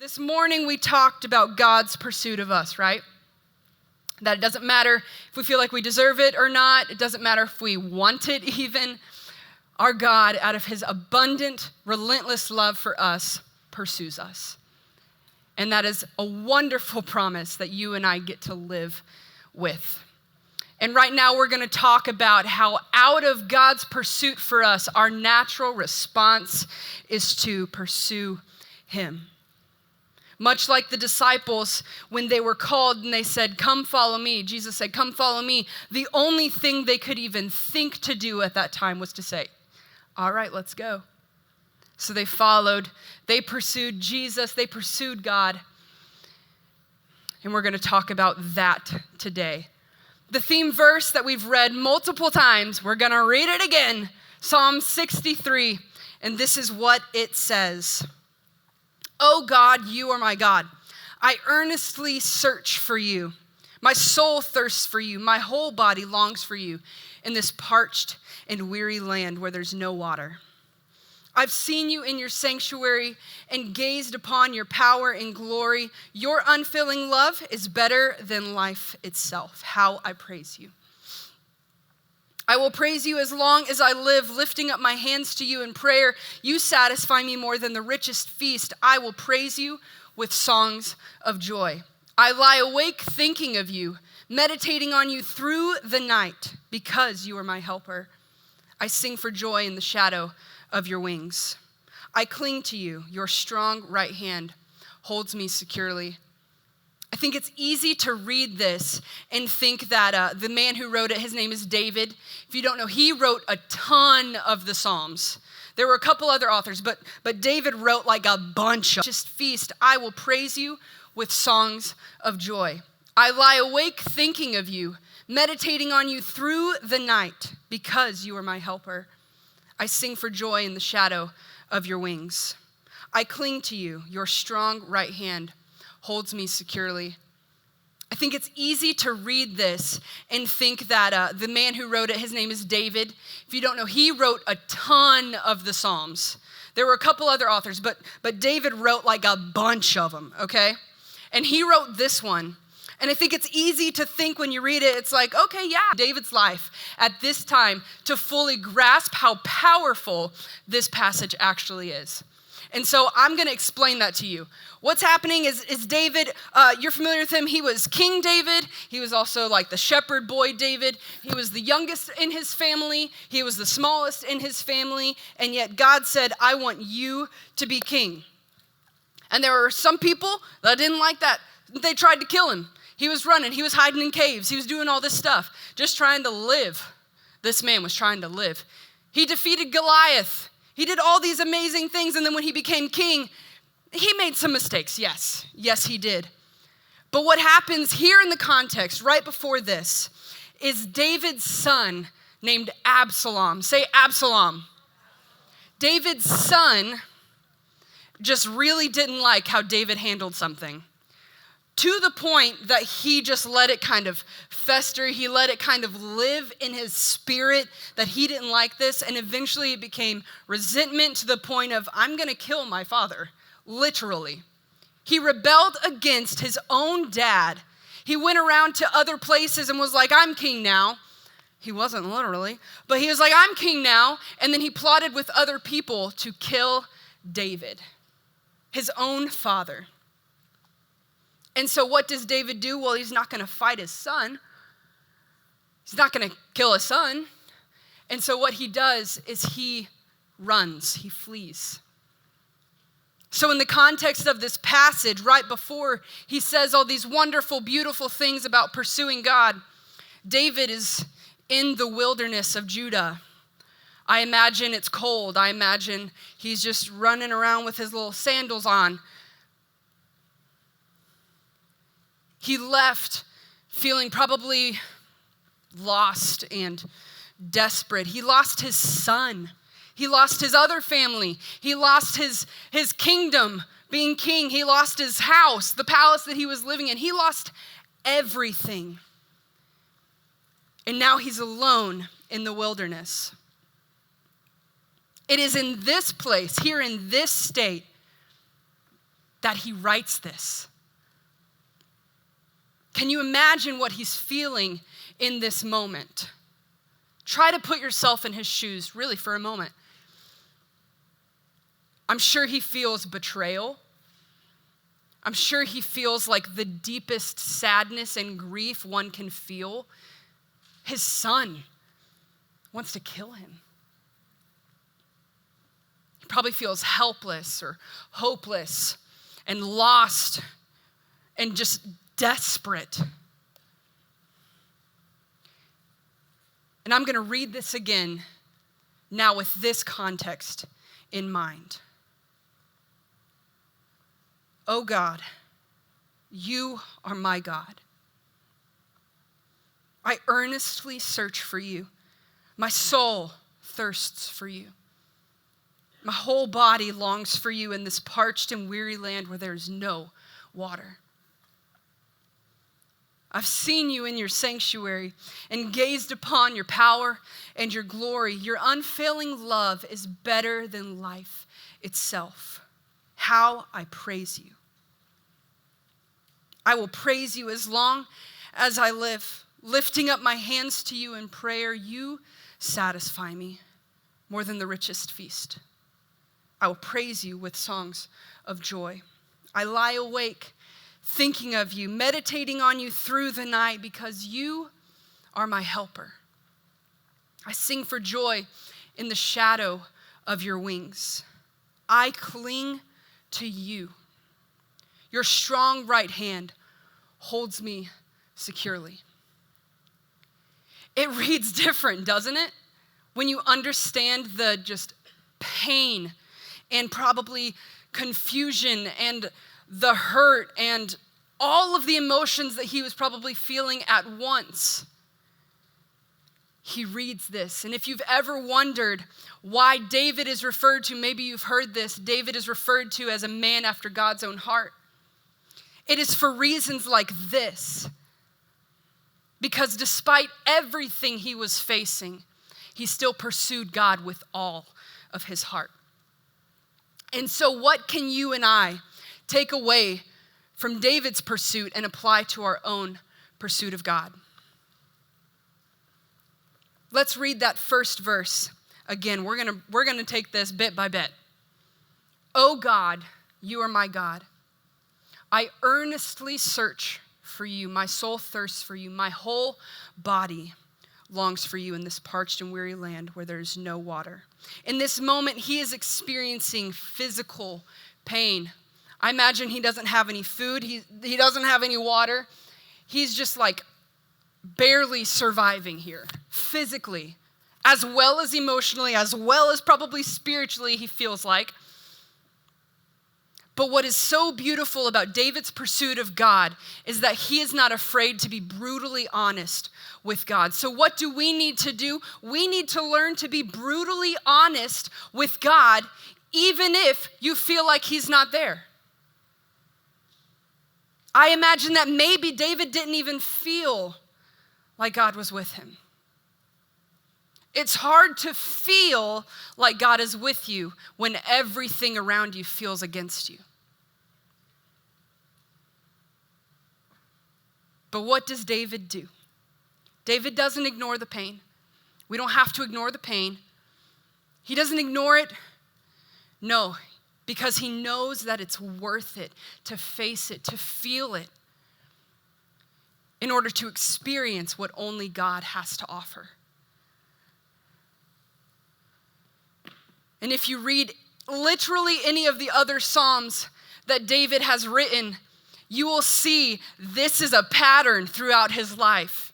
This morning we talked about God's pursuit of us, right? That it doesn't matter if we feel like we deserve it or not. It doesn't matter if we want it even. Our God, out of his abundant, relentless love for us, pursues us. And that is a wonderful promise that you and I get to live with. And right now we're going to talk about how out of God's pursuit for us, our natural response is to pursue him. Much like the disciples, when they were called and they said, "Come follow me," Jesus said, "Come follow me." The only thing they could even think to do at that time was to say, "All right, let's go." So they followed, they pursued Jesus, they pursued God. And we're going to talk about that today. The theme verse that we've read multiple times, we're going to read it again, Psalm 63, and this is what it says. "Oh God, you are my God. I earnestly search for you. My soul thirsts for you. My whole body longs for you in this parched and weary land where there's no water. I've seen you in your sanctuary and gazed upon your power and glory. Your unfailing love is better than life itself. How I praise you. I will praise you as long as I live, lifting up my hands to you in prayer. You satisfy me more than the richest feast. I will praise you with songs of joy. I lie awake thinking of you, meditating on you through the night, because you are my helper. I sing for joy in the shadow of your wings. I cling to you. Your strong right hand holds me securely." I think it's easy to read this and think that the man who wrote it, his name is David. If you don't know, he wrote a ton of the Psalms. There were a couple other authors, but David wrote like a bunch of just feast. I will praise you with songs of joy. I lie awake thinking of you, meditating on you through the night, because you are my helper. I sing for joy in the shadow of your wings. I cling to you. Your strong right hand holds me securely. I think it's easy to read this and think that the man who wrote it, his name is David. If you don't know, he wrote a ton of the Psalms. There were a couple other authors, but David wrote like a bunch of them, okay? And he wrote this one. And I think it's easy to think when you read it, it's like, okay, yeah, David's life at this time to fully grasp how powerful this passage actually is. And so I'm going to explain that to you. What's happening is David, you're familiar with him. He was King David. He was also like the shepherd boy David. He was the youngest in his family. He was the smallest in his family. And yet God said, "I want you to be king." And there were some people that didn't like that. They tried to kill him. He was running. He was hiding in caves. He was doing all this stuff, just trying to live. This man was trying to live. He defeated Goliath. He did all these amazing things, and then when he became king, he made some mistakes. Yes, he did. But what happens here in the context, right before this, is David's son named Absalom. Say Absalom. David's son just really didn't like how David handled something, to the point that he just let it kind of fester. He let it kind of live in his spirit that he didn't like this. And eventually it became resentment to the point of, I'm going to kill my father, literally. He rebelled against his own dad. He went around to other places and was like, "I'm king now." He wasn't literally, but he was like, "I'm king now." And then he plotted with other people to kill David, his own father. And so what does David do? Well, he's not going to fight his son. He's not going to kill his son. And so what he does is he runs, he flees. So in the context of this passage, right before he says all these wonderful, beautiful things about pursuing God, David is in the wilderness of Judah. I imagine it's cold. I imagine he's just running around with his little sandals on. He left feeling probably lost and desperate. He lost his son. He lost his other family. He lost his kingdom, being king. He lost his house, the palace that he was living in. He lost everything. And now he's alone in the wilderness. It is in this place, here in this state, that he writes this. Can you imagine what he's feeling in this moment? Try to put yourself in his shoes, really, for a moment. I'm sure he feels betrayal. I'm sure he feels like the deepest sadness and grief one can feel. His son wants to kill him. He probably feels helpless or hopeless and lost and just desperate. And I'm going to read this again now with this context in mind. Oh God, you are my God. I earnestly search for you. My soul thirsts for you. My whole body longs for you in this parched and weary land where there is no water. I've seen you in your sanctuary and gazed upon your power and your glory. Your unfailing love is better than life itself. How I praise you. I will praise you as long as I live, lifting up my hands to you in prayer. You satisfy me more than the richest feast. I will praise you with songs of joy. I lie awake thinking of you, meditating on you through the night because you are my helper. I sing for joy in the shadow of your wings. I cling to you. Your strong right hand holds me securely. It reads different, doesn't it? When you understand the just pain and probably confusion and the hurt and all of the emotions that he was probably feeling at once. He reads this. And if you've ever wondered why David is referred to, maybe you've heard this, David is referred to as a man after God's own heart. It is for reasons like this. Because despite everything he was facing, he still pursued God with all of his heart. And so what can you and I take away from David's pursuit and apply to our own pursuit of God? Let's read that first verse again. We're gonna take this bit by bit. Oh God, you are my God. I earnestly search for you. My soul thirsts for you. My whole body longs for you in this parched and weary land where there is no water. In this moment, he is experiencing physical pain. I imagine he doesn't have any food. He doesn't have any water. He's just like barely surviving here, physically, as well as emotionally, as well as probably spiritually, he feels like. But what is so beautiful about David's pursuit of God is that he is not afraid to be brutally honest with God. So what do we need to do? We need to learn to be brutally honest with God, even if you feel like he's not there. I imagine that maybe David didn't even feel like God was with him. It's hard to feel like God is with you when everything around you feels against you. But what does David do? David doesn't ignore the pain. We don't have to ignore the pain. He doesn't ignore it. No, because he knows that it's worth it to face it, to feel it, in order to experience what only God has to offer. And if you read literally any of the other Psalms that David has written, you will see this is a pattern throughout his life.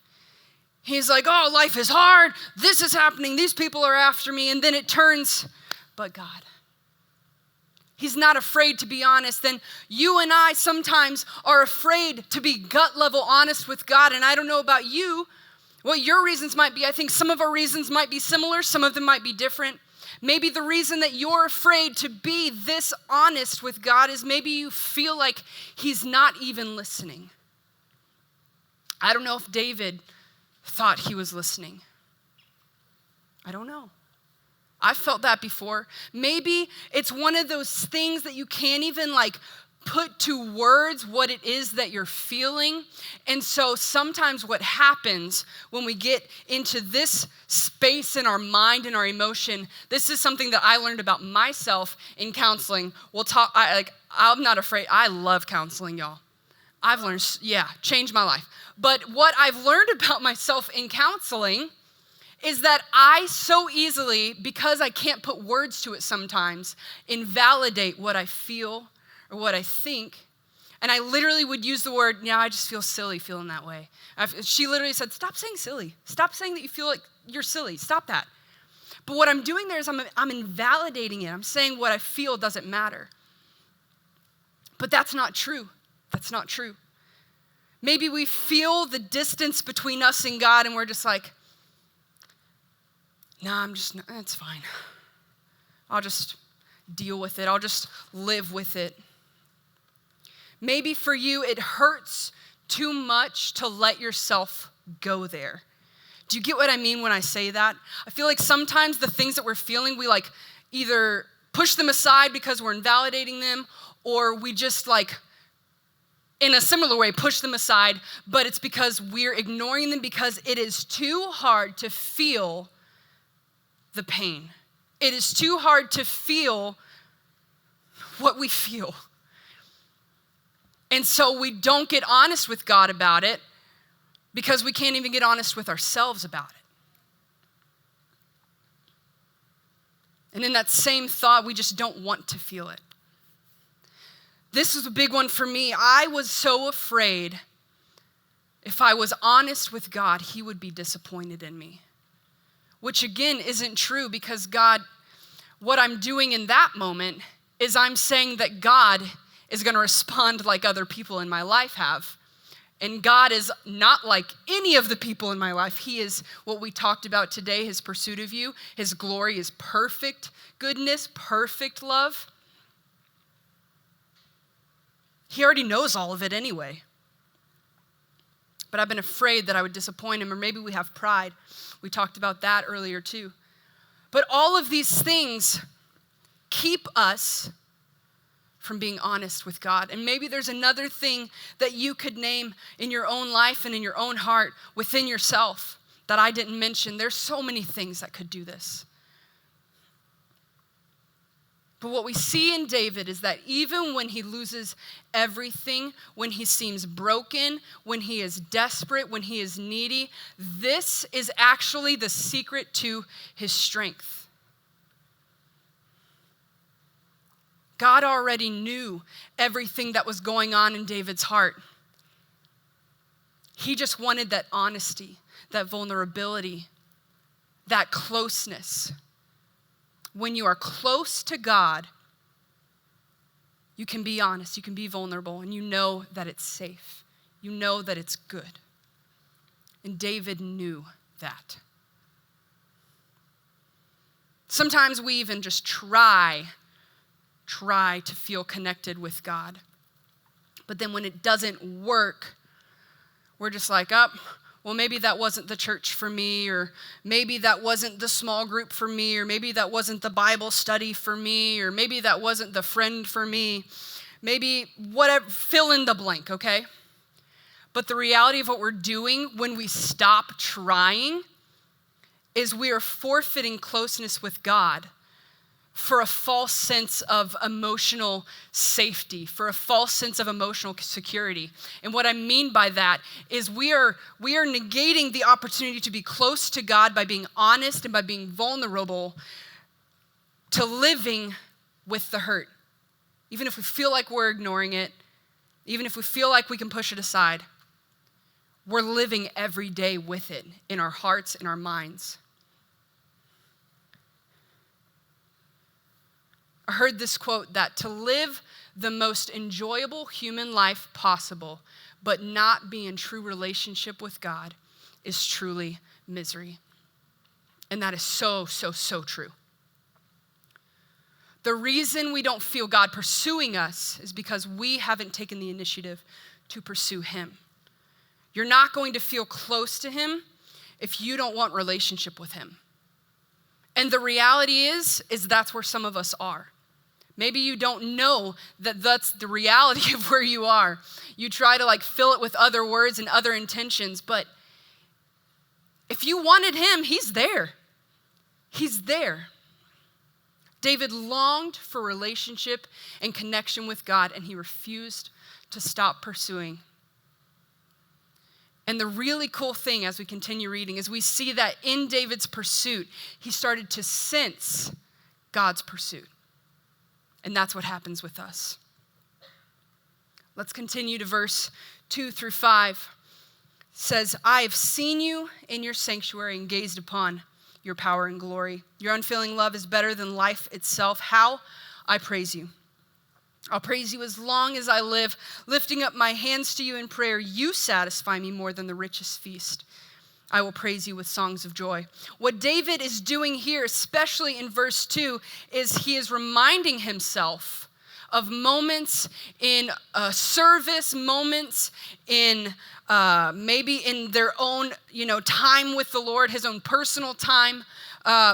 He's like, oh, life is hard. This is happening. These people are after me. And then it turns, but God. He's not afraid to be honest. And you and I sometimes are afraid to be gut level honest with God. And I don't know about you, what your reasons might be. I think some of our reasons might be similar. Some of them might be different. Maybe the reason that you're afraid to be this honest with God is maybe you feel like he's not even listening. I don't know if David thought he was listening. I don't know. I've felt that before. Maybe it's one of those things that you can't even put to words what it is that you're feeling. And so sometimes what happens when we get into this space in our mind and our emotion, this is something that I learned about myself in counseling. I'm not afraid. I love counseling, y'all. I've learned, changed my life. But what I've learned about myself in counseling is that I so easily, because I can't put words to it sometimes, invalidate what I feel or what I think. And I literally would use the word, I just feel silly feeling that way. She literally said, stop saying silly. Stop saying that you feel like you're silly. Stop that. But what I'm doing there is I'm invalidating it. I'm saying what I feel doesn't matter. But that's not true. That's not true. Maybe we feel the distance between us and God and we're just like, it's fine. I'll just deal with it. I'll just live with it. Maybe for you, it hurts too much to let yourself go there. Do you get what I mean when I say that? I feel like sometimes the things that we're feeling, we either push them aside because we're invalidating them, or we just in a similar way, push them aside, but it's because we're ignoring them because it is too hard to feel the pain. It is too hard to feel what we feel. And so we don't get honest with God about it because we can't even get honest with ourselves about it. And in that same thought, we just don't want to feel it. This was a big one for me. I was so afraid if I was honest with God, he would be disappointed in me. Which again isn't true because God, what I'm doing in that moment is I'm saying that God is going to respond like other people in my life have. And God is not like any of the people in my life. He is what we talked about today, his pursuit of you. His glory is perfect goodness, perfect love. He already knows all of it anyway. But I've been afraid that I would disappoint him, or maybe we have pride. We talked about that earlier too. But all of these things keep us from being honest with God. And maybe there's another thing that you could name in your own life and in your own heart within yourself that I didn't mention. There's so many things that could do this. But what we see in David is that even when he loses everything, when he seems broken, when he is desperate, when he is needy, this is actually the secret to his strength. God already knew everything that was going on in David's heart. He just wanted that honesty, that vulnerability, that closeness. When you are close to God, you can be honest, you can be vulnerable, and you know that it's safe. You know that it's good. And David knew that. Sometimes we even just try to feel connected with God. But then when it doesn't work, we're just like, well, maybe that wasn't the church for me, or maybe that wasn't the small group for me, or maybe that wasn't the Bible study for me, or maybe that wasn't the friend for me. Maybe whatever, fill in the blank, okay? But the reality of what we're doing when we stop trying is we are forfeiting closeness with God for a false sense of emotional safety, for a false sense of emotional security. And what I mean by that is we are negating the opportunity to be close to God by being honest and by being vulnerable to living with the hurt. Even if we feel like we're ignoring it, even if we feel like we can push it aside, we're living every day with it in our hearts, in our minds. I heard this quote that to live the most enjoyable human life possible, but not be in true relationship with God, is truly misery. And that is so, so, so true. The reason we don't feel God pursuing us is because we haven't taken the initiative to pursue him. You're not going to feel close to him if you don't want relationship with him. And the reality is that's where some of us are. Maybe you don't know that that's the reality of where you are. You try to fill it with other words and other intentions, but if you wanted him, he's there. He's there. David longed for relationship and connection with God, and he refused to stop pursuing. And the really cool thing as we continue reading is we see that in David's pursuit, he started to sense God's pursuit. And that's what happens with us. Let's continue to verse 2-5. It says, I have seen you in your sanctuary and gazed upon your power and glory. Your unfailing love is better than life itself. How I praise you. I'll praise you as long as I live, lifting up my hands to you in prayer. You satisfy me more than the richest feast. I will praise you with songs of joy. What David is doing here, especially in verse 2, is he is reminding himself of moments in service, moments in maybe in their own, time with the Lord, his own personal time.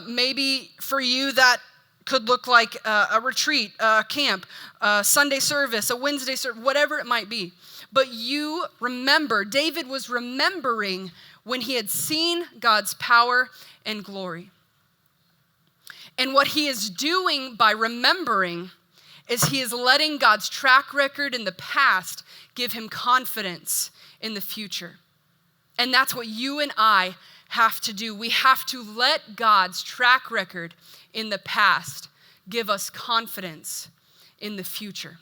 Maybe for you that could look like a retreat, a camp, a Sunday service, a Wednesday service, whatever it might be. But you remember, David was remembering when he had seen God's power and glory. And what he is doing by remembering is he is letting God's track record in the past give him confidence in the future. And that's what you and I have to do. We have to let God's track record in the past give us confidence in the future.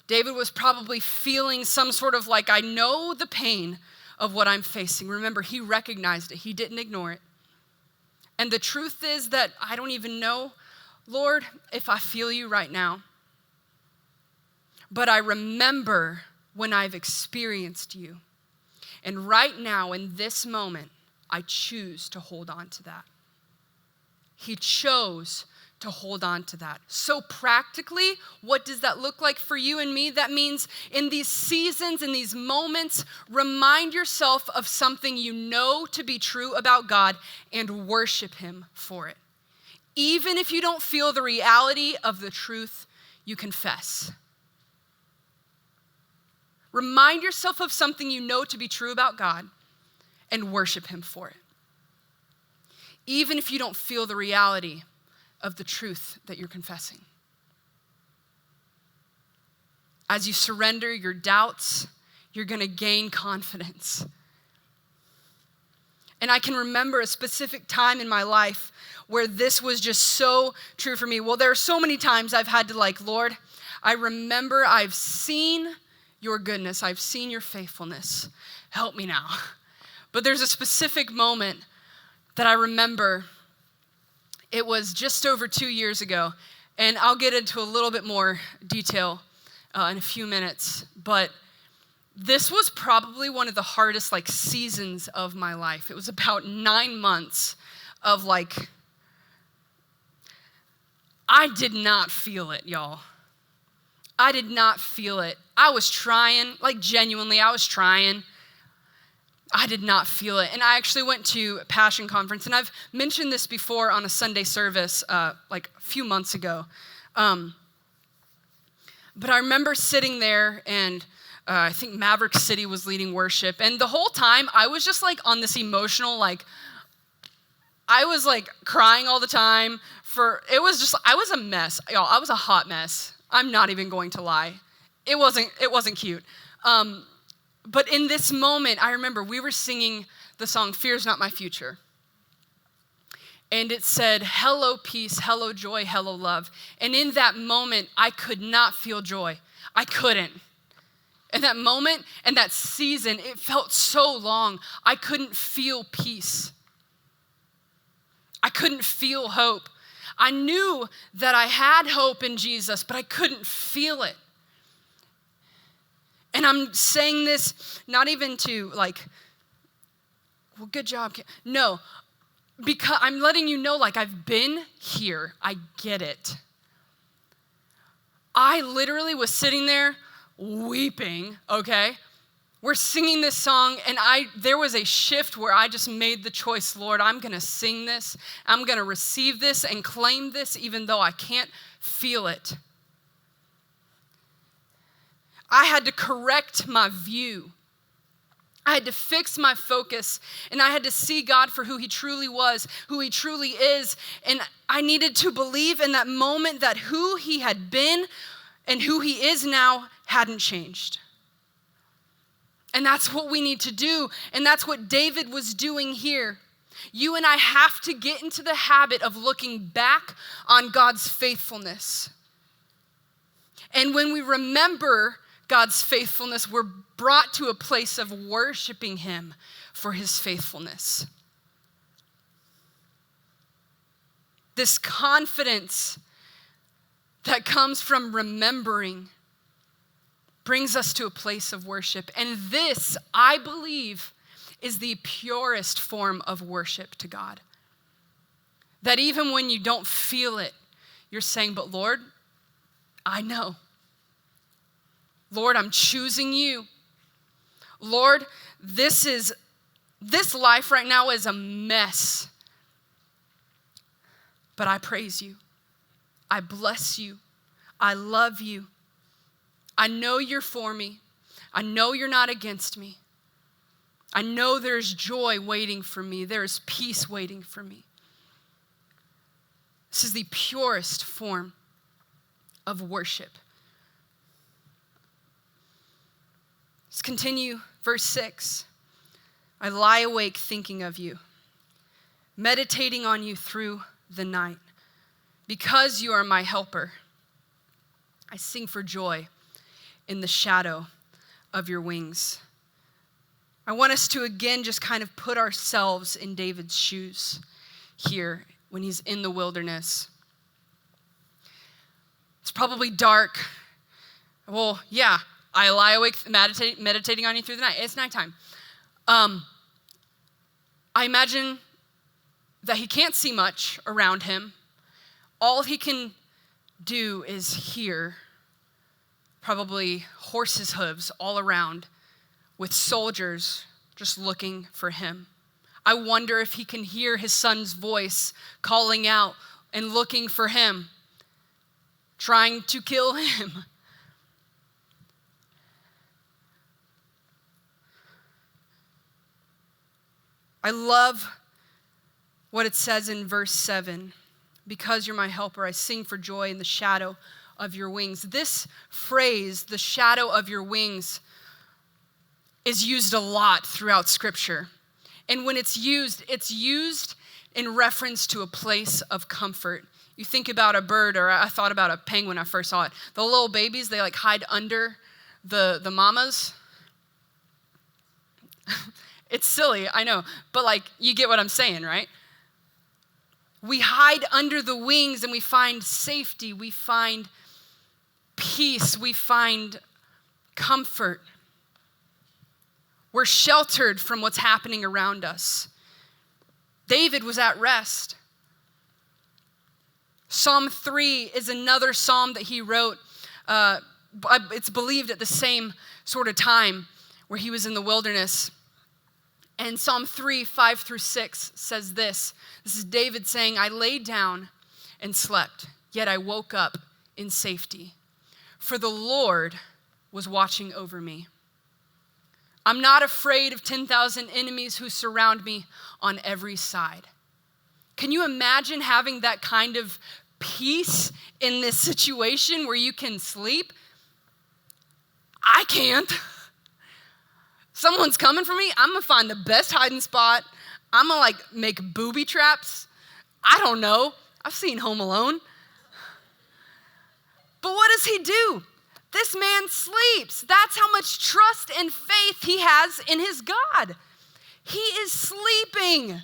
David was probably feeling some sort of I know the pain of what I'm facing. Remember, he recognized it. He didn't ignore it. And the truth is that I don't even know, Lord, if I feel you right now. But I remember when I've experienced you. And right now, in this moment, I choose to hold on to that. He chose to hold on to that. So practically, what does that look like for you and me? That means in these seasons, in these moments, remind yourself of something you know to be true about God and worship him for it. Even if you don't feel the reality of the truth you confess. Remind yourself of something you know to be true about God and worship him for it. Even if you don't feel the reality of the truth that you're confessing. As you surrender your doubts, you're going to gain confidence. And I can remember a specific time in my life where this was just so true for me. Well, there are so many times I've had to Lord, I remember I've seen your goodness. I've seen your faithfulness. Help me now. But there's a specific moment that I remember. It was just over 2 years ago, and I'll get into a little bit more detail in a few minutes, but this was probably one of the hardest seasons of my life. It was about 9 months of I did not feel it, y'all. I did not feel it. I was trying, genuinely, I was trying. I did not feel it. And I actually went to a Passion conference, and I've mentioned this before on a Sunday service a few months ago. But I remember sitting there, and I think Maverick City was leading worship. And the whole time, I was just on this emotional, I was crying all the time. I was a mess. Y'all, I was a hot mess. I'm not even going to lie. It wasn't cute. But in this moment, I remember we were singing the song, Fear's Not My Future. And it said, hello peace, hello joy, hello love. And in that moment, I could not feel joy. I couldn't. In that moment and that season, it felt so long. I couldn't feel peace. I couldn't feel hope. I knew that I had hope in Jesus, but I couldn't feel it. And I'm saying this not even to well, good job. No, because I'm letting you know I've been here. I get it. I literally was sitting there weeping, okay? We're singing this song, and there was a shift where I just made the choice, Lord, I'm going to sing this. I'm going to receive this and claim this even though I can't feel it. I had to correct my view. I had to fix my focus, and I had to see God for who he truly was, who he truly is. And I needed to believe in that moment that who he had been and who he is now hadn't changed. And that's what we need to do. And that's what David was doing here. You and I have to get into the habit of looking back on God's faithfulness. And when we remember God's faithfulness, we're brought to a place of worshiping him for his faithfulness. This confidence that comes from remembering brings us to a place of worship. And this, I believe, is the purest form of worship to God. That even when you don't feel it, you're saying, but Lord, I know. Lord, I'm choosing you. Lord, this life right now is a mess. But I praise you. I bless you. I love you. I know you're for me. I know you're not against me. I know there's joy waiting for me. There's peace waiting for me. This is the purest form of worship. Let's continue, verse 6. I lie awake thinking of you, meditating on you through the night. Because you are my helper, I sing for joy in the shadow of your wings. I want us to again just kind of put ourselves in David's shoes here when he's in the wilderness. It's probably dark. Well, yeah, I lie awake meditating on you through the night. It's nighttime. I imagine that he can't see much around him. All he can do is hear probably horses' hooves all around with soldiers just looking for him. I wonder if he can hear his son's voice calling out and looking for him, trying to kill him. I love what it says in verse 7. Because you're my helper, I sing for joy in the shadow of your wings. This phrase, the shadow of your wings, is used a lot throughout Scripture. And when it's used in reference to a place of comfort. You think about a bird, or I thought about a penguin when I first saw it. The little babies, they like hide under the mamas. It's silly, I know, but like you get what I'm saying, right? We hide under the wings and we find safety, we find peace, we find comfort. We're sheltered from what's happening around us. David was at rest. Psalm 3 is another psalm that he wrote. It's believed at the same sort of time where he was in the wilderness. And Psalm 3, 5 through 6 says this. This is David saying, I laid down and slept, yet I woke up in safety. For the Lord was watching over me. I'm not afraid of 10,000 enemies who surround me on every side. Can you imagine having that kind of peace in this situation where you can sleep? I can't. Someone's coming for me, I'm gonna find the best hiding spot. I'm gonna make booby traps. I don't know. I've seen Home Alone. But what does he do? This man sleeps. That's how much trust and faith he has in his God. He is sleeping.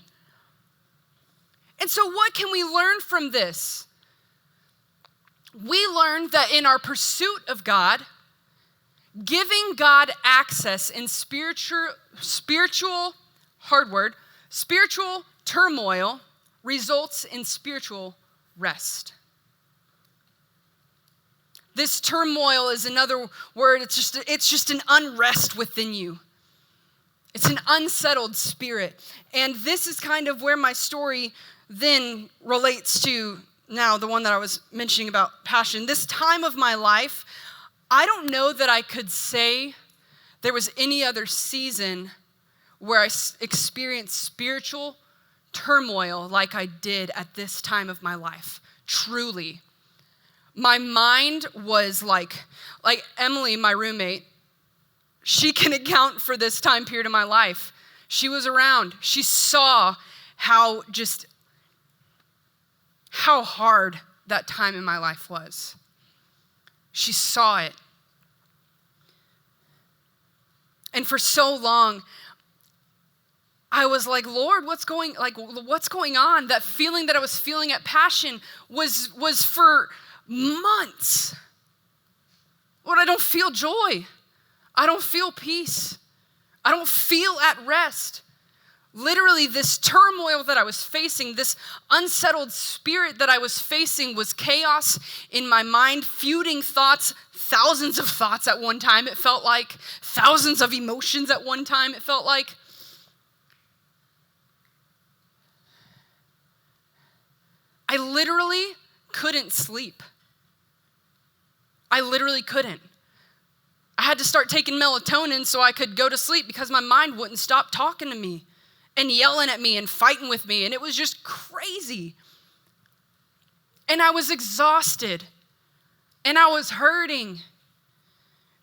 And so what can we learn from this? We learn that in our pursuit of God, giving God access in spiritual turmoil results in spiritual rest. This turmoil is another word. It's just an unrest within you. It's an unsettled spirit. And this is kind of where my story then relates to now the one that I was mentioning about passion. This time of my life, I don't know that I could say there was any other season where I experienced spiritual turmoil like I did at this time of my life. Truly. My mind was like Emily, my roommate, she can account for this time period of my life. She was around. She saw how hard that time in my life was. She saw it. And for so long, I was like, Lord, what's going on? That feeling that I was feeling at Passion was for months. Lord, I don't feel joy. I don't feel peace. I don't feel at rest. Literally, this turmoil that I was facing, this unsettled spirit that I was facing was chaos in my mind, feuding thoughts, thousands of thoughts at one time, it felt like. Thousands of emotions at one time, it felt like. I literally couldn't sleep. I literally couldn't. I had to start taking melatonin so I could go to sleep because my mind wouldn't stop talking to me and yelling at me and fighting with me, and it was just crazy. And I was exhausted, and I was hurting,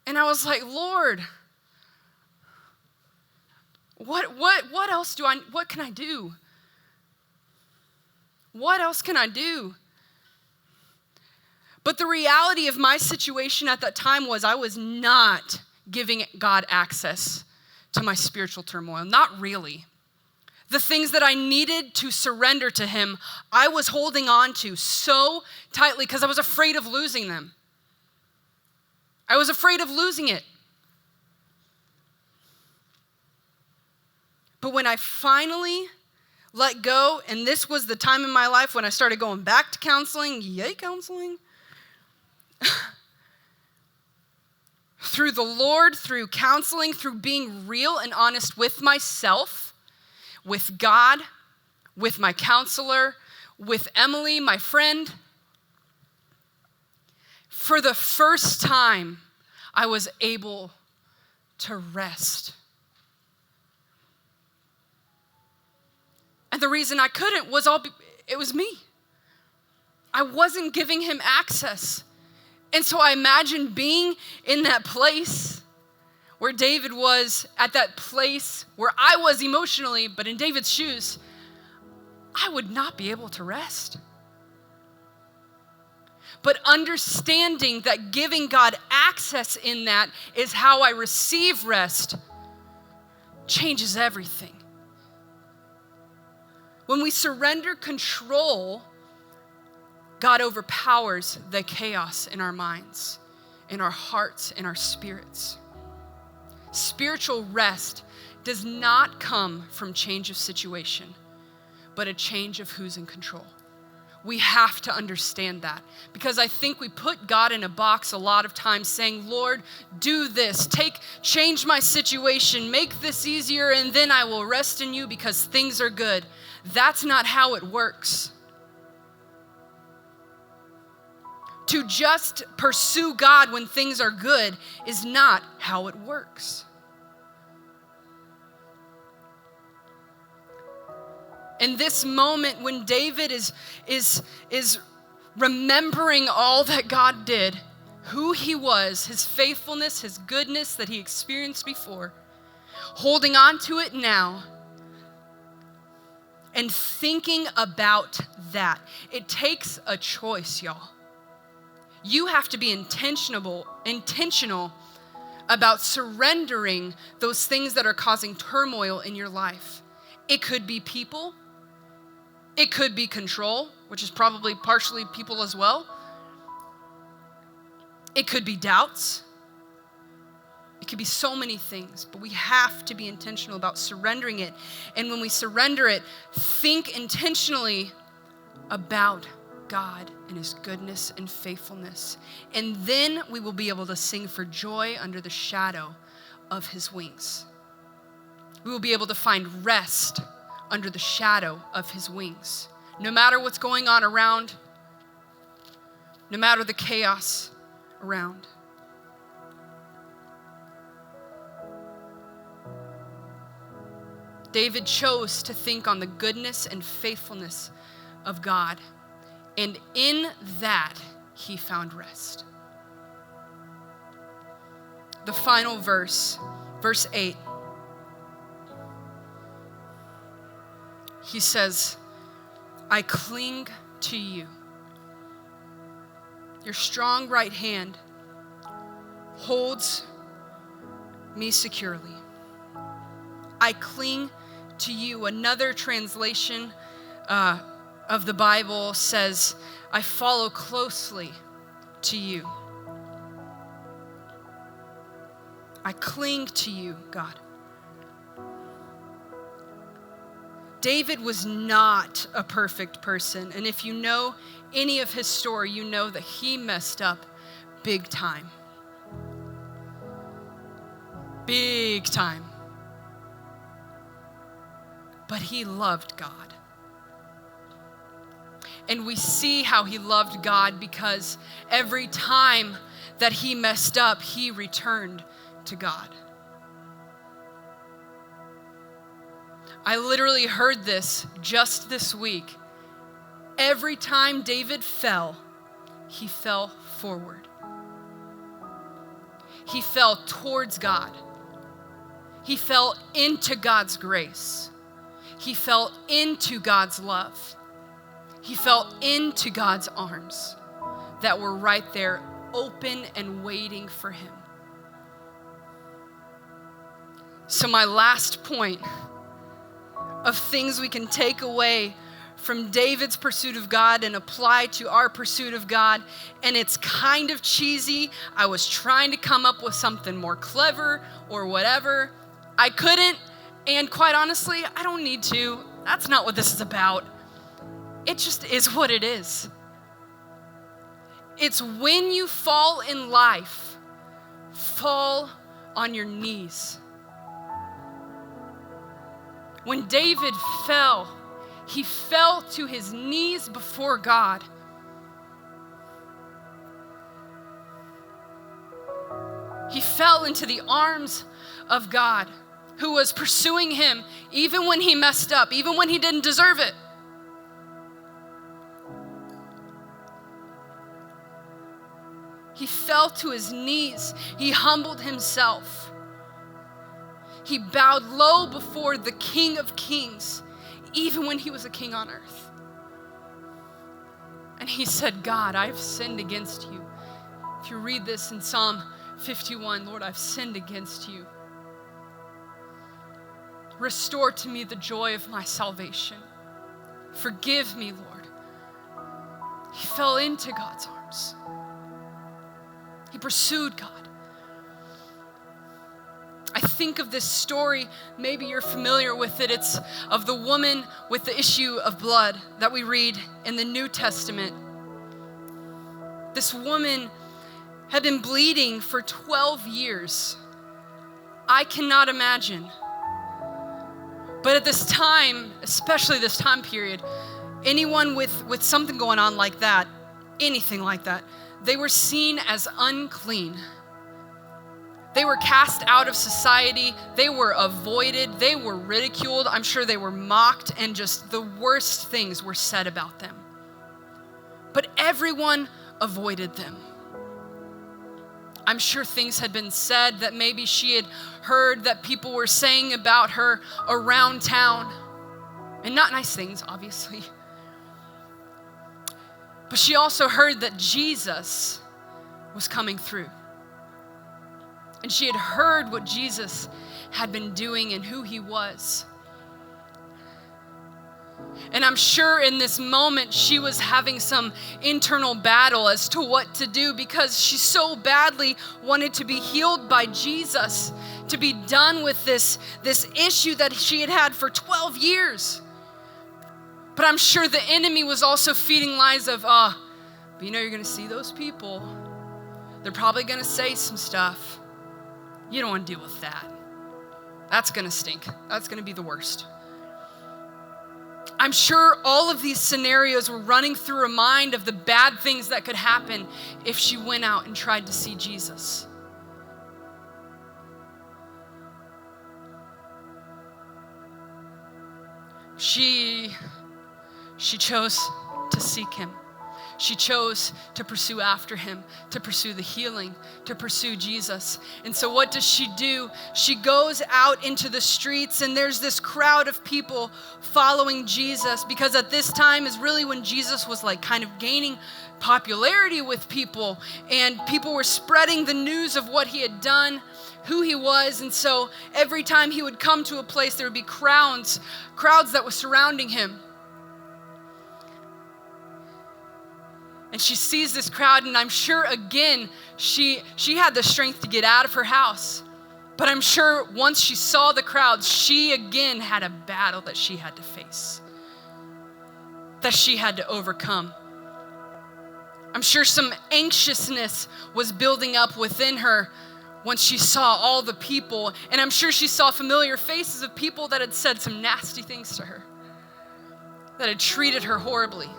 and I was like, Lord, what else what can I do? What else can I do? But the reality of my situation at that time was I was not giving God access to my spiritual turmoil. Not really. The things that I needed to surrender to him, I was holding on to so tightly because I was afraid of losing them. I was afraid of losing it. But when I finally let go, and this was the time in my life when I started going back to counseling, yay counseling, through the Lord, through counseling, through being real and honest with myself, with God, with my counselor, with Emily, my friend. For the first time, I was able to rest. And the reason I couldn't was it was me. I wasn't giving him access. And so I imagine being in that place where David was, at that place where I was emotionally, but in David's shoes, I would not be able to rest. But understanding that giving God access in that is how I receive rest changes everything. When we surrender control, God overpowers the chaos in our minds, in our hearts, in our spirits. Spiritual rest does not come from change of situation, but a change of who's in control. We have to understand that because I think we put God in a box a lot of times saying, Lord, do this, change my situation, make this easier, and then I will rest in you because things are good. That's not how it works. To just pursue God when things are good is not how it works. In this moment when David is remembering all that God did, who he was, his faithfulness, his goodness that he experienced before, holding on to it now, and thinking about that. It takes a choice, y'all. You have to be intentional about surrendering those things that are causing turmoil in your life. It could be people. It could be control, which is probably partially people as well. It could be doubts. It could be so many things, but we have to be intentional about surrendering it. And when we surrender it, think intentionally about God and his goodness and faithfulness. And then we will be able to sing for joy under the shadow of his wings. we will be able to find rest under the shadow of his wings. No matter what's going on around, no matter the chaos around. David chose to think on the goodness and faithfulness of God, and in that he found rest. The final verse, verse 8, he says, I cling to you. Your strong right hand holds me securely. I cling to you. Another translation of the Bible says, I follow closely to you. I cling to you, God. David was not a perfect person, and if you know any of his story, you know that he messed up big time. Big time. But he loved God. And we see how he loved God because every time that he messed up, he returned to God. I literally heard this just this week. Every time David fell, he fell forward. He fell towards God. He fell into God's grace. He fell into God's love. He fell into God's arms that were right there, open and waiting for him. So my last point of things we can take away from David's pursuit of God and apply to our pursuit of God, and it's kind of cheesy. I was trying to come up with something more clever or whatever. I couldn't, and quite honestly, I don't need to. That's not what this is about. It just is what it is. It's when you fall in life, fall on your knees. When David fell, he fell to his knees before God. He fell into the arms of God, who was pursuing him even when he messed up, even when he didn't deserve it. He fell to his knees. He humbled himself. He bowed low before the King of Kings, even when he was a king on earth. And he said, God, I've sinned against you. If you read this in Psalm 51, Lord, I've sinned against you. Restore to me the joy of my salvation. Forgive me, Lord. He fell into God's arms. He pursued God. I think of this story, maybe you're familiar with it. It's of the woman with the issue of blood that we read in the New Testament. This woman had been bleeding for 12 years. I cannot imagine. But at this time, especially this time period, anyone with something going on like that, anything like that, they were seen as unclean. They were cast out of society. They were avoided. They were ridiculed. I'm sure they were mocked, and just the worst things were said about them. But everyone avoided them. I'm sure things had been said that maybe she had heard that people were saying about her around town. And not nice things, obviously. But she also heard that Jesus was coming through. And she had heard what Jesus had been doing and who he was. And I'm sure in this moment she was having some internal battle as to what to do, because she so badly wanted to be healed by Jesus, to be done with this issue that she had had for 12 years. But I'm sure the enemy was also feeding lies of, but you know, you're going to see those people. They're probably going to say some stuff. You don't want to deal with that. That's going to stink. That's going to be the worst. I'm sure all of these scenarios were running through her mind of the bad things that could happen if she went out and tried to see Jesus. She chose to seek him. She chose to pursue after him, to pursue the healing, to pursue Jesus. And so what does she do? She goes out into the streets, and there's this crowd of people following Jesus, because at this time is really when Jesus was like kind of gaining popularity with people, and people were spreading the news of what he had done, who he was. And so every time he would come to a place, there would be crowds that were surrounding him. And she sees this crowd, and I'm sure, again, she had the strength to get out of her house. But I'm sure once she saw the crowds, she again had a battle that she had to face, that she had to overcome. I'm sure some anxiousness was building up within her once she saw all the people. And I'm sure she saw familiar faces of people that had said some nasty things to her, that had treated her horribly.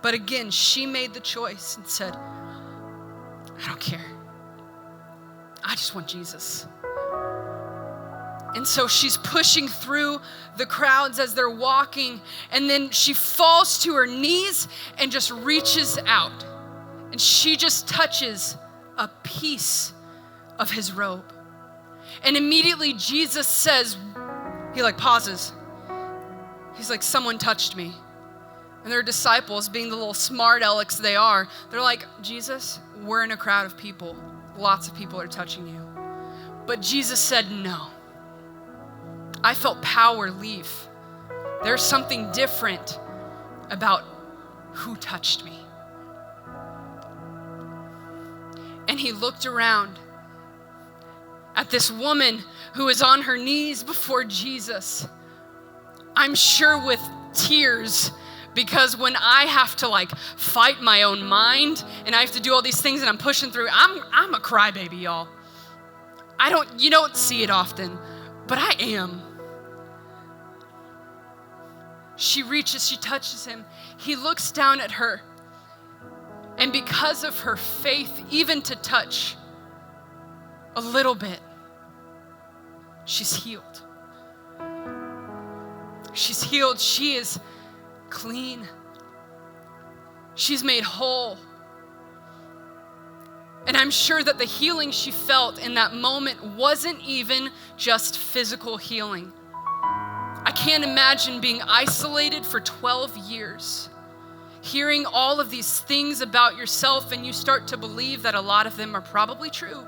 But again, she made the choice and said, I don't care. I just want Jesus. And so she's pushing through the crowds as they're walking, and then she falls to her knees and just reaches out. And she just touches a piece of his robe. And immediately Jesus says, he pauses. He's like, someone touched me. And their disciples, being the little smart alecks they are, they're like, Jesus, we're in a crowd of people. Lots of people are touching you. But Jesus said, no. I felt power leave. There's something different about who touched me. And he looked around at this woman who is on her knees before Jesus. I'm sure with tears, because when I have to fight my own mind and I have to do all these things and I'm pushing through, I'm a crybaby, y'all. You don't see it often, but I am. She reaches, she touches him. He looks down at her. And because of her faith, even to touch a little bit, she's healed. She's healed. She is clean. She's made whole. And I'm sure that the healing she felt in that moment wasn't even just physical healing. I can't imagine being isolated for 12 years, hearing all of these things about yourself, and you start to believe that a lot of them are probably true.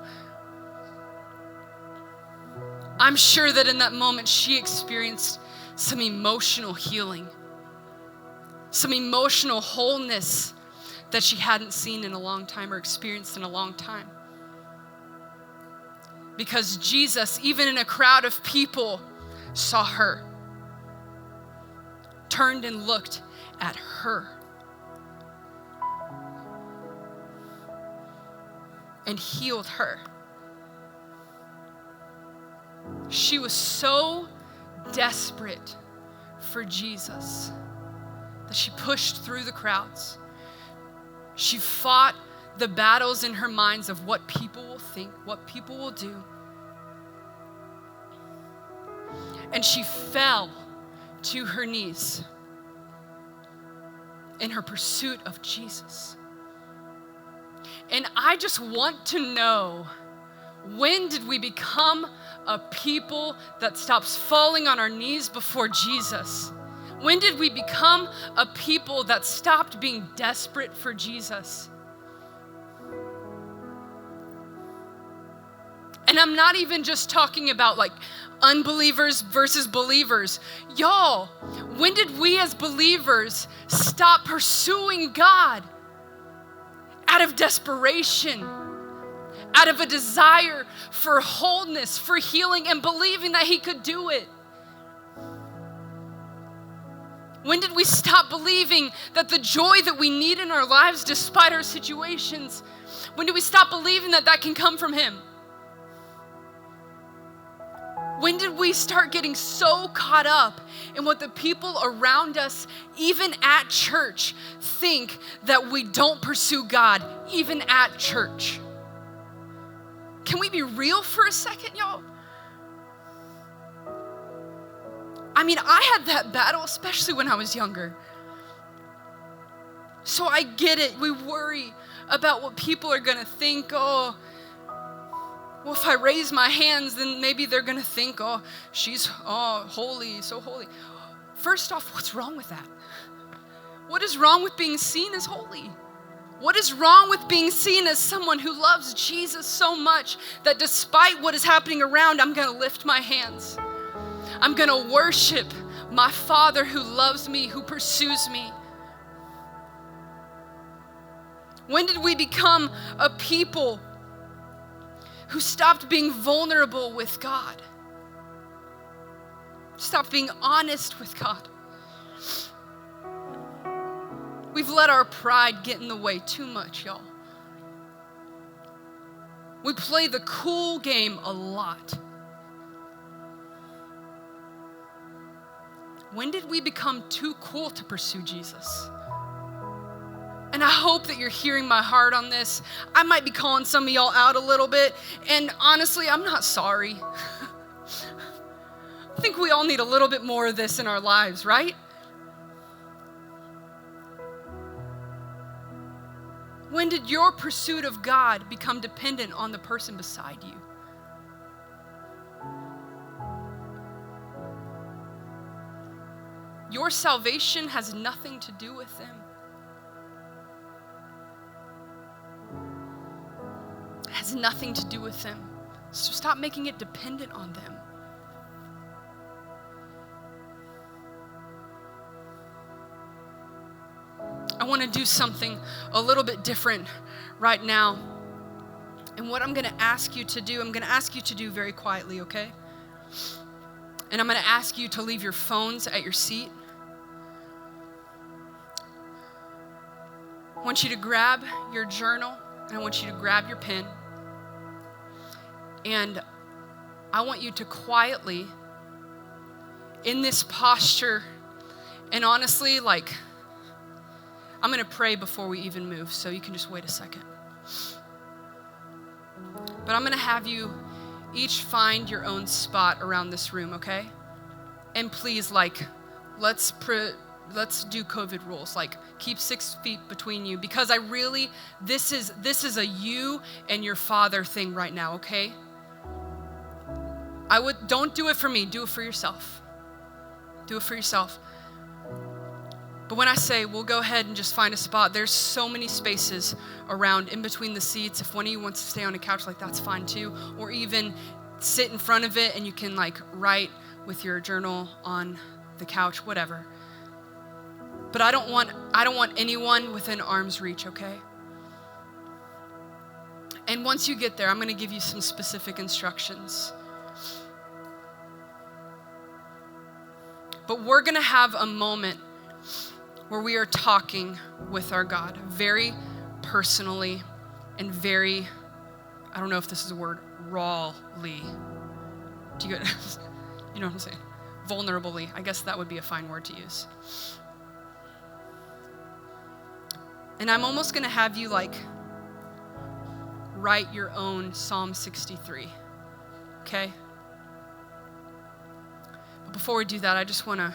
I'm sure that in that moment she experienced some emotional healing, some emotional wholeness that she hadn't seen in a long time or experienced in a long time. Because Jesus, even in a crowd of people, saw her, turned and looked at her, and healed her. She was so desperate for Jesus that she pushed through the crowds. She fought the battles in her minds of what people will think, what people will do. And she fell to her knees in her pursuit of Jesus. And I just want to know, when did we become a people that stops falling on our knees before Jesus? When did we become a people that stopped being desperate for Jesus? And I'm not even just talking about unbelievers versus believers. Y'all, when did we as believers stop pursuing God out of desperation, out of a desire for wholeness, for healing, and believing that he could do it? When did we stop believing that the joy that we need in our lives despite our situations, when did we stop believing that that can come from him? When did we start getting so caught up in what the people around us, even at church, think that we don't pursue God, even at church? Can we be real for a second, y'all? I mean, I had that battle, especially when I was younger. So I get it. We worry about what people are going to think. Oh, well, if I raise my hands, then maybe they're going to think, oh, she's holy, so holy. First off, what's wrong with that? What is wrong with being seen as holy? What is wrong with being seen as someone who loves Jesus so much that despite what is happening around, I'm going to lift my hands. I'm going to worship my Father who loves me, who pursues me. When did we become a people who stopped being vulnerable with God? Stopped being honest with God. We've let our pride get in the way too much, y'all. We play the cool game a lot. When did we become too cool to pursue Jesus? And I hope that you're hearing my heart on this. I might be calling some of y'all out a little bit, and honestly, I'm not sorry. I think we all need a little bit more of this in our lives, right? When did your pursuit of God become dependent on the person beside you? Your salvation has nothing to do with them. It has nothing to do with them. So stop making it dependent on them. I want to do something a little bit different right now. And what I'm going to ask you to do, I'm going to ask you to do very quietly, okay? And I'm going to ask you to leave your phones at your seat. I want you to grab your journal, and I want you to grab your pen. And I want you to quietly, in this posture, and honestly, I'm going to pray before we even move, so you can just wait a second. But I'm going to have you each find your own spot around this room, okay? And please, let's do COVID rules. Keep 6 feet between you, because this is a you and your Father thing right now, okay? Don't do it for me, do it for yourself. Do it for yourself. But when I say, we'll go ahead and just find a spot, there's so many spaces around in between the seats. If one of you wants to stay on a couch, that's fine too. Or even sit in front of it and you can write with your journal on the couch, whatever. But I don't want anyone within arm's reach, okay? And once you get there, I'm going to give you some specific instructions. But we're going to have a moment where we are talking with our God very personally and very, I don't know if this is a word, rawly. Do you get, you know what I'm saying? Vulnerably. I guess that would be a fine word to use. And I'm almost going to have you write your own Psalm 63, okay? But before we do that, I just want to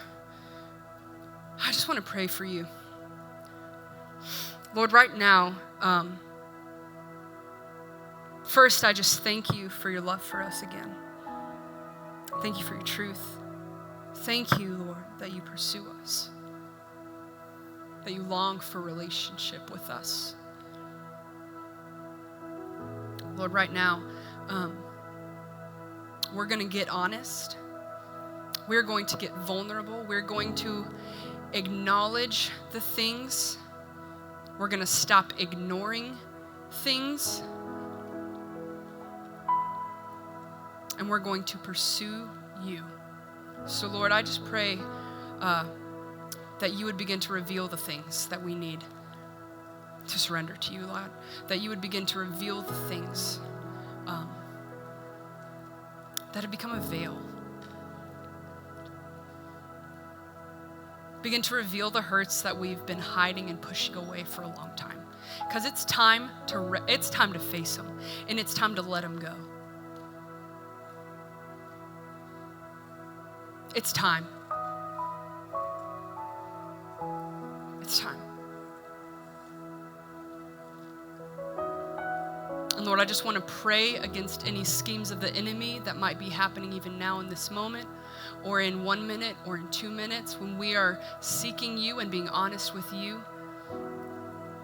pray for you. Lord, right now, first, I just thank you for your love for us again. Thank you for your truth. Thank you, Lord, that you pursue us, that you long for relationship with us. Lord, right now, we're going to get honest. We're going to get vulnerable. We're going to acknowledge the things. We're going to stop ignoring things. And we're going to pursue you. So, Lord, I just pray that you would begin to reveal the things that we need to surrender to you, Lord. That you would begin to reveal the things that have become a veil Begin to reveal the hurts that we've been hiding and pushing away for a long time. Because it's time to face them, and it's time to let them go. It's time. It's time. And Lord, I just want to pray against any schemes of the enemy that might be happening even now in this moment, or in 1 minute, or in 2 minutes, when we are seeking you and being honest with you.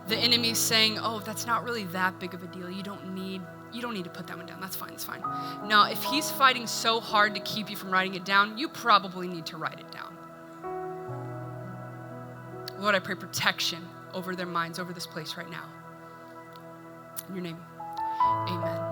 The enemy's saying, oh, that's not really that big of a deal. You don't need to put that one down. That's fine, it's fine. Now, if he's fighting so hard to keep you from writing it down, you probably need to write it down. Lord, I pray protection over their minds, over this place right now. In your name, amen.